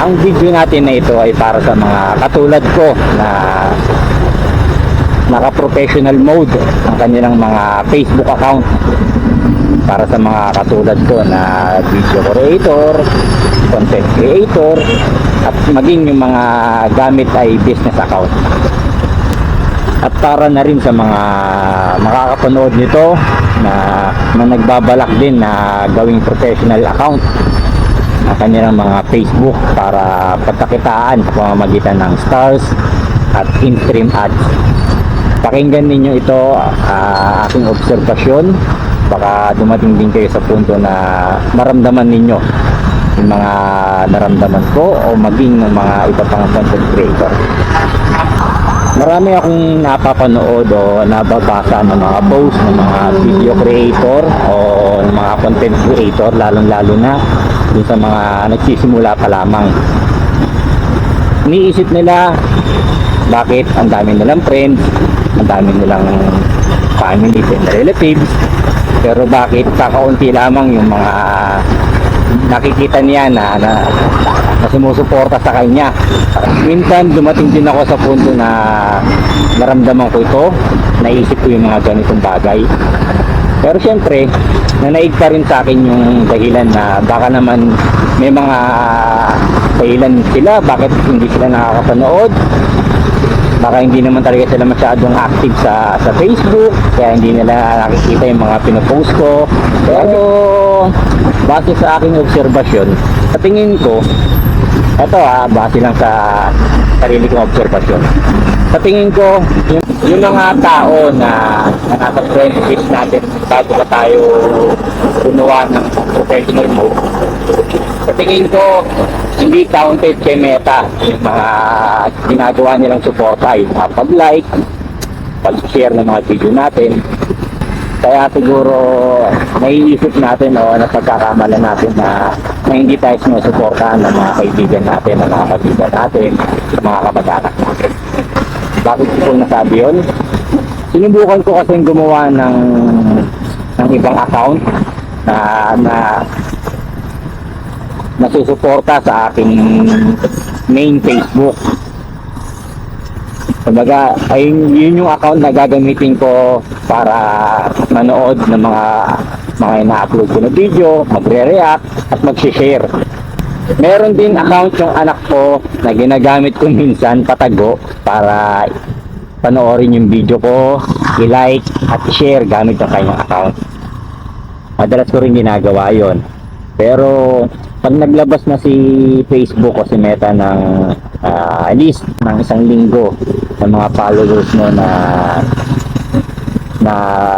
Ang video natin na ito ay para sa mga katulad ko na naka-professional mode ang kanilang mga Facebook account. Para sa mga katulad ko na video creator, content creator, at maging yung mga gamit ay business account. At para na rin sa mga makakapanood nito na nagbabalak din na gawing professional account ang kanilang mga Facebook para pagkakitaan sa pamamagitan ng stars at in-stream ads. Pakinggan ninyo ito, aking obserbasyon. Baka dumating din kayo sa punto na maramdaman ninyo yung mga naramdaman ko o maging ng mga iba pang content creator. Marami akong napapanood o nababasa ng mga post ng mga video creator o ng mga content creator, lalong-lalo na dun sa mga nagsisimula pa lamang. Iniisip nila bakit ang dami nilang friends, ang dami nilang family and relatives, pero bakit kakaunti lamang yung mga nakikita niya na sumusuporta sa kanya. Minsan dumating din ako sa punto na naramdaman ko ito, naisip ko yung mga ganitong bagay. Pero syempre, nanaig pa rin sa akin yung dahilan na baka naman may mga dahilan sila bakit hindi sila nakakapanood. Baka hindi naman talaga sila masyadong active sa Facebook, kaya hindi nila nakikita yung mga pinopost ko. Pero base sa aking obserbasyon, sa tingin ko, ito base lang sa sarili kong obserbasyon. Sa tingin ko, yung mga tao na nasa 20s natin bago pa tayo punuan ng professional mode, sa tingin ko, hindi counted kay Meta yung mga ginagawa nilang suporta, yung mga pag-like, pag-share ng mga video natin. Kaya siguro naiisip natin o napagkakamalan natin na hindi tayo sinusuportahan ng mga kaibigan natin, ng mga kaibigan natin, ng mga kapag-anak natin. Bakit ko nasabi yun? Sinubukan ko kasi gumawa ng ibang account na nasusuporta sa aking main Facebook. Kumbaga, ay yun yung account na gagamitin ko para manood ng mga ina-upload ko na video, magre-react at mag-share. Meron din account yung anak ko na ginagamit ko minsan patago para panoorin yung video ko, i-like at i-share gamit yung kanyang account. Madalas ko rin ginagawa yon. Pero pag naglabas na si Facebook o si Meta ng list ng isang linggo ng mga followers mo na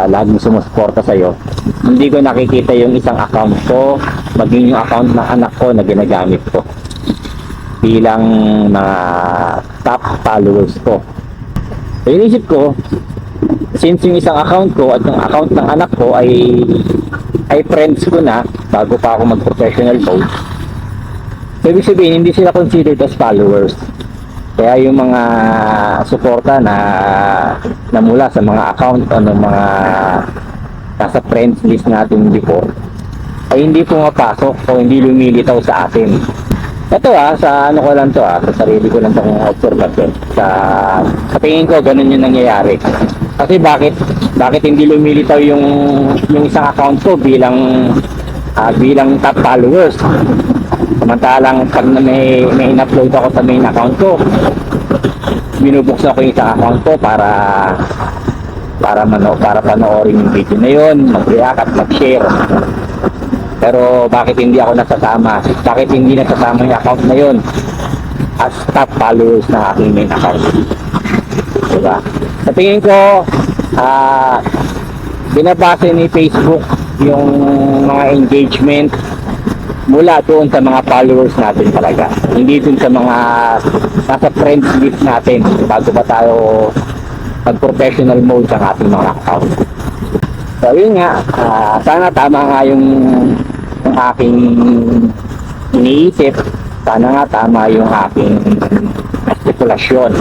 laging sumusuporta sa'yo, hindi ko nakikita yung isang account ko maging yung account ng anak ko na ginagamit ko bilang mga top followers ko. So inisip ko, since yung isang account ko at yung account ng anak ko ay friends ko na bago pa ako mag-professional mode, so ibig sabihin hindi sila considered as followers. Kaya yung mga suporta na mula sa mga account o ng mga nasa friends list natin before ay hindi pumapasok o hindi lumilitaw sa atin. Ito sa ano ko lang to sa sarili ko lang itong observation. Sa tingin ko ganun yung nangyayari. Kasi bakit hindi lumilitaw yung isang account ko bilang top followers? Samantalang pag may in-upload ako sa main account ko, binubuksan ko yung isang account ko para panoorin yung video na yun, mag-react at mag-share. Pero bakit hindi ako nasasama? Bakit hindi nasasama yung account na yun as top followers na aking main account? Diba? Sa tingin ko, binabase ni Facebook yung mga engagement mula doon sa mga followers natin talaga. Hindi doon sa mga nasa friends list natin bago pa tayo mag-professional mode sa ating mga account. So yun nga, sana tama nga yung aking iniisip. Sana nga tama yung aking spekulasyon.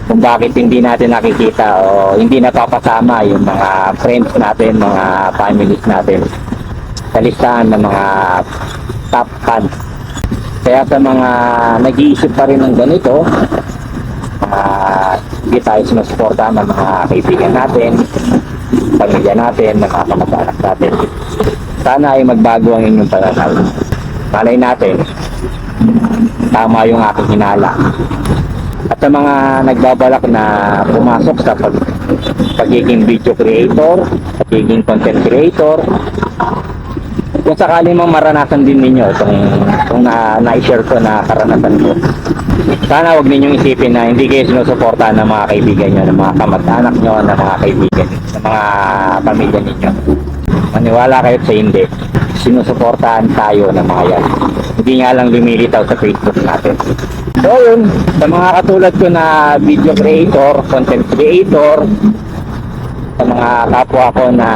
Kung bakit hindi natin nakikita o hindi napapasama yung mga friends natin, mga families natin sa listahan ng mga top fans. Kaya sa mga nag-iisip pa rin ng ganito, hindi tayo sinusuportahan ng mga kaibigan natin, pamilya natin, ng mga kamag-anak natin. Sana ay magbago ang inyong pananaw. Malay natin, tama yung aking hinala. At sa mga nagbabalak na pumasok sa pagiging video creator, pagiging content creator, kung sakali mang maranasan din ninyo itong na-share ko na karanasan ko, sana huwag ninyong isipin na hindi kayo sinusuportahan ng mga kaibigan nyo, ng mga kamag-anak nyo, ng mga kaibigan, ng mga pamilya ninyo. Maniwala kayo sa hindi. Sinusuportahan tayo ng mga yan. Hindi nga lang lumilitaw sa Facebook natin. So yun, sa mga katulad ko na video creator, content creator, sa mga kapwa ko na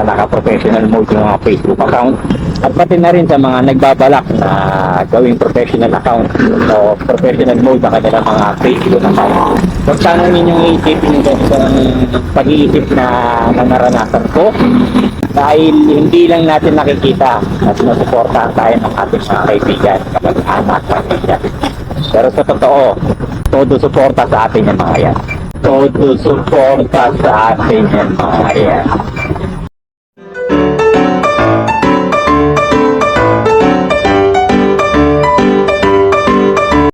naka-professional mode yung mga Facebook account, at pati na rin sa mga nagbabalak na gawing professional account o professional mode na kanilang mga Facebook account. Huwag sana ninyong iisipin yung ganitong pag-iisip na naranasan ko, dahil hindi lang natin nakikita na sinusuportahan tayo ng ating mga kaibigan, kapag-anak, pamilya. Pero sa totoo, todo suporta sa atin yung mga yan. Todo suporta sa atin yung mga yan.